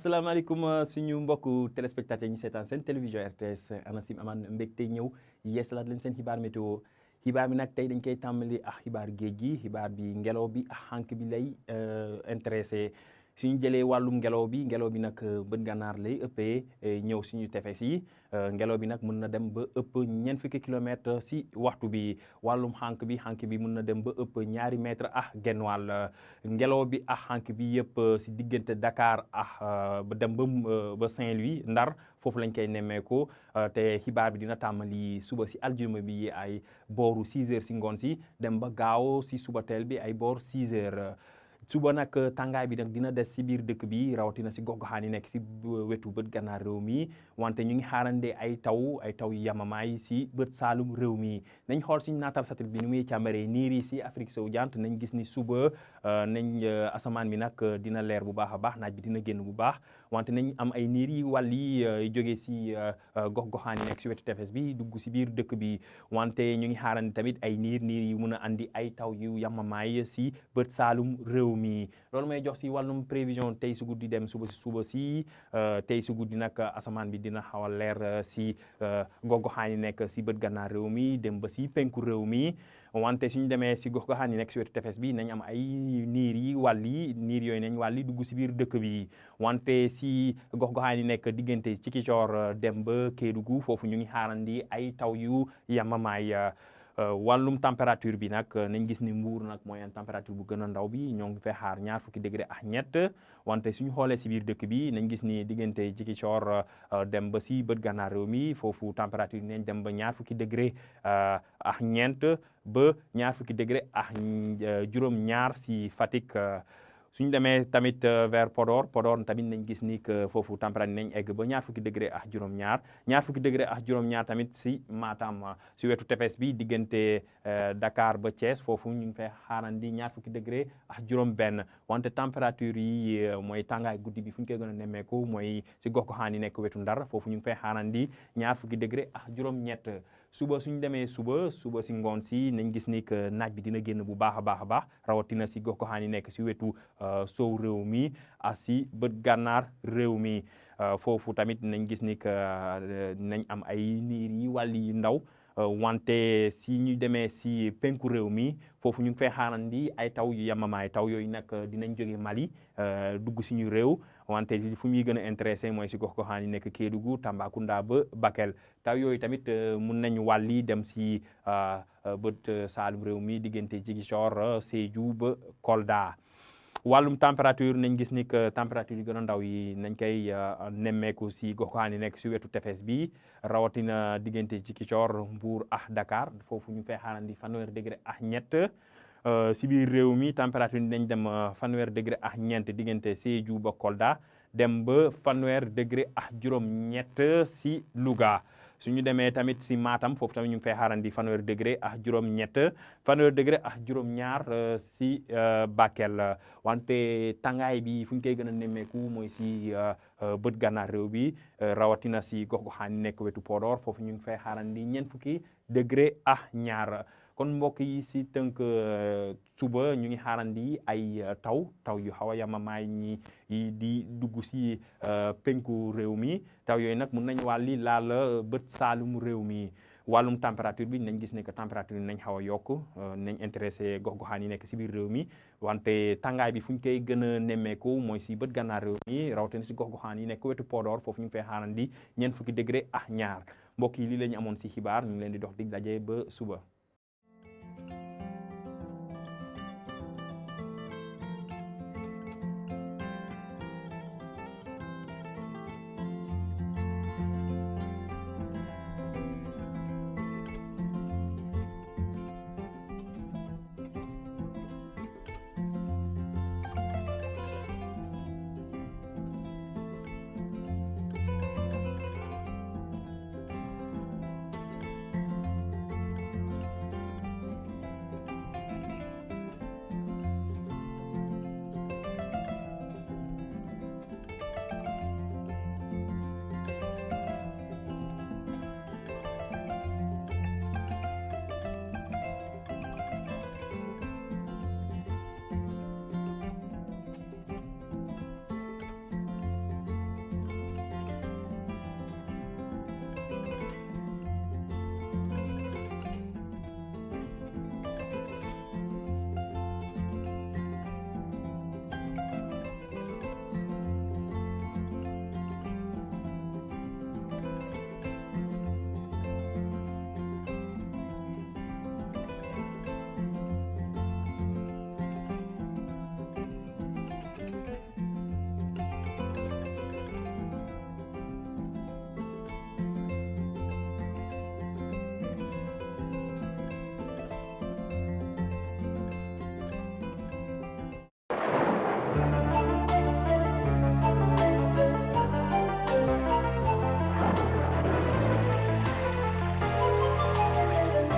asalaamaaleykum suñu mbokku téléspectateurs ñi seetaan seen télévision RTS ANACIM amaan mbégte ñëw yeesalaat leen seen xibaar météo xibaar bi nag tey dañ koy tàmbali ak xibaar géej gi xibaar bi ngelaw bi ak xànk bi lay intéressé suñu jëlee wàllum ngelaw bi nag bët gànnaar lay ëppee ñëw suñu tefes yi ngelaw bi nag mën na dem ba ëpp ñeent fukki kilomètres si waxtu bi wàllum xànk bi mën na dem ba ëpp 2 mètres ak genn wàll ngelaw bi ak xànk bi yëpp si diggante Dakar ak ba dem ba Saint-Louis Ndar foofu lañ koy nemmeeku te xibaar bi dina tàmbali suba si aljuma bi ay booru 6 heures si ngoon si dem ba gaaw si suba teel bi ay boor 6 heures suba nag tàngaay bi nag dina des si biir dëkk bi rawatina si gox-goxaan yi nekk si wetu bët gànnaar réew mi wante ñu ngi xaarande ay taw yu yamamaay si bët saalum réew mi nañ xool suñu naatal satellite bi ni muy càmbaree niir yi si Afrique sowu jant nañ gis ni suba asamaan bi nag dina leer bu baax a baax naaj bi dina génn bu baax wante nañ am ay niir yi wàll yi jógee si gox-goxaan yi nekk si wetu tefes bi dugg si biir dëkk bi wante ñu ngi xaarandi tamit ay niir yu mën a andi ay taw yu yamamaay si bët saalum réew mi loolu may jox si wàllum prévision tey su guddi dem suba si tey su guddi nag asamaan bi dina xaw a leer si gox-goxaan yi nekk si bët gànnaar réew mi dem ba si penku réew mi wante suñu demee si gox-goxaan yi nekk si wetu tefes bi nañ am ay niir yooyu nañ wàll yi dugg si biir dëkk bi wante si gox-goxaan yi nekk diggante Ziguinchor dem ba Kédougou foofu ñu ngi xaarandi ay taw yu yamamaay wàllum température bi nag nañ gis ni Mbuur nag mooy température bu gën a ndaw bi ñoo ngi fay xaar 20 degré ak ñett wante suñu xoolee si biir dëkk bi nañ gis ni diggante Ziguinchor dem ba si bët gànnaar réew mi foofu température nañ dem ba 20 degré ak ñeent ba 20 degré ak juróom-ñaar si Fatick suñu demee tamit vers Podor tamit nañ gis ni que foofu température nañ egg ba 20 degré ak juróom-ñaar 20 degré ak juróom-ñaar tamit si Matam si wetu tefes bi diggante Dakar ba Thiès foofu ñu ngi fay xaarandi 20 degré ak juróom-benn wante température yi mooy tàngaay guddi bi fu ñu koy gën a nemmeeku mooy si gox-goxaan yi nekk wetu Ndar foofu ñu ngi fay xaarandi 20 degré ak juróom-ñett suba suñu demee suba si ngoon si nañ gis ni que naaj bi dina génn bu baax a baax rawatina si gox-goxaan yi nekk si wetu sow réew mi ak si bët gànnaar réew mi foofu tamit nañ gis ni que nañ am ay niir yi wàll yu ndaw wante si ñu demee si penku réew mi foofu ñu ngi fay xaarandi ay taw yu yamamaay taw yooyu nag dinañ jóge Mali dugg suñu réew wante fu muy gën a intéressé mooy si gox-goxaan yi nekk Kédougou Tambacounda ba Bakel taw yooyu tamit mun nañu wàlli dem si bët saalum réew mi diggante Ziguinchor Sédhiou ba Kolda wàllum température nañ gis ni que température yu gën a ndaw yi nañ koy nemmeeku si gox-goxaan yi nekk si wetu tefes bi rawatina diggante Ziguinchor Mbour ak Dakar foofu ñu fay xaarandi 20 degré ak ñett si biir réew mi température yi nañ dem 20 degré ak ñeent diggante Sédhiou ba Kolda dem ba 20 degré ak juróom-ñett si Louga suñu demee tamit si Matam foofu tamit ñu ngi fay xaarandi 20 degré ak juróom-ñett 20 degré ak juróom-ñaar si Bakel wante tàngaay bi fu ñu koy gën a nemmeeku mooy si bët gànnaar réew bi rawatina si gox-goxaan yi nekk wetu Podor foofu ñu ngi fay xaarandi 4 degré ak ñaar kon mbokk yi si tënk suba ñu ngi xaarandi ay taw yu xaw a yamamaay ñi di dugg si penku réew mi taw yooyu nag mun nañ wàlli laal bët saalum réew mi wàllum température bi nañ gis ne que température bi nañ xaw a yokk nañ intéressé gox-goxaan yi nekk si biir réew mi wante tàngaay bi fu ñu koy gën a nemmeeku mooy si bët gànnaar réew mi rawatina si gox-goxaan yi nekk wetu Podor foofu ñu ngi fay xaarandi 4 degré ak ñaar mbokk yi lii la ñu amoon si xibaar ñu ngi leen di dox dig daje ba suba